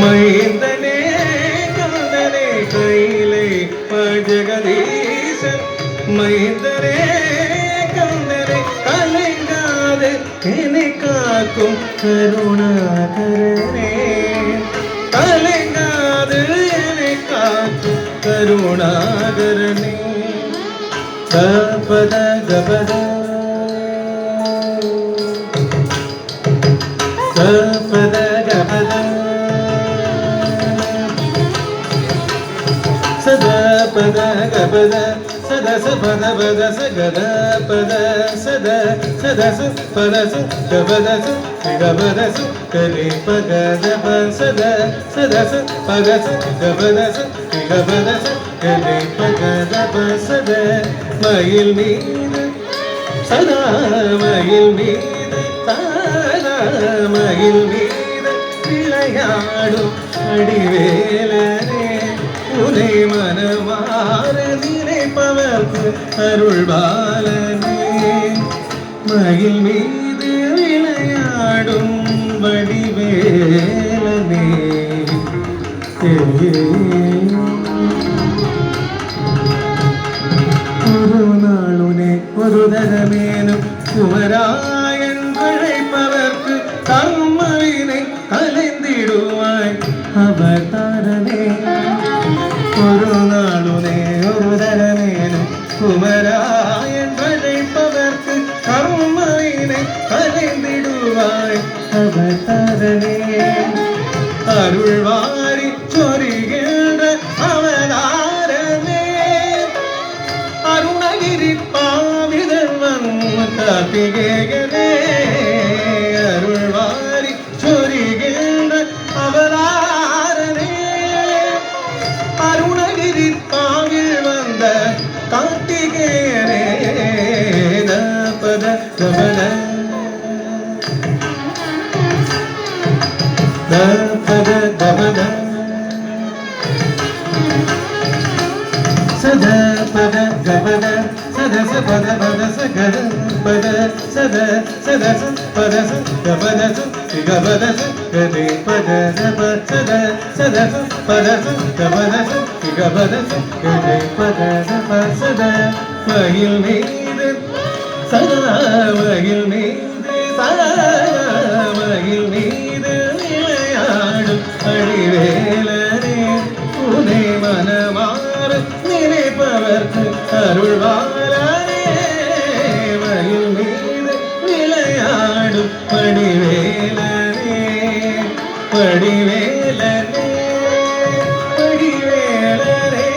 மைந்தனே கந்தனே கையிலே ஜெகதீசன் மைந்தனே கந்தனே கலைங்காது என்னை காக்கும் கருணாகரனே கலைங்காது என்னை காக்கும் கருணாகரனே கபத கபத கபத கபத சதா பத கபத சத சபத பத சகத பத சத சத பத கபத கபத கரி பகத பசத சத பத கபத கபத கரி பகத பசத மயில் மீது சதா மயில் மீது தாரா மயில் மீது விளையாடும் அடிவேலனே உனை மனமாற நினைப்பவர்க்கு அருள்பாலனே மயில் மீது விளையாடும் வடிவேலனே ஒரு நாளுனே ஒரு தரமேனும் குமராயன் அழைப்பவர்க்கு தம்மையினை கலைந்திடுவாய் அவதாரனே ஒரு நாளுனே ஒரு தரமேனும் குமராயன் அழைப்பவர்க்கு தம்மையினை கலைந்திடுவாய் அவதாரனே அருள்வாரி சொரிகின்ற அவதாரமே அருணகிரி பாவிதன் கார்த்திகேயனே அருள்வாரி சொரிகின்ற அவதாரனே அருணகிரி பாவில் வந்த கார்த்திகேயனே பத கபல பத கபல சத பத கபல சத பத பத சகத பத சத சத பத கபல கபல கரி பத சத சத பத கபல கபல கரி பத சத மயில் மீது சதா மயில் மீது சதா மயில் மீது விளையாடும் அடிவேலனே உனை மனமாற நினைப்பவர்க்கு அருள்வாலனே மயில் மீது விளையாடும் படிவேலனே படிவேலனே படிவேலனே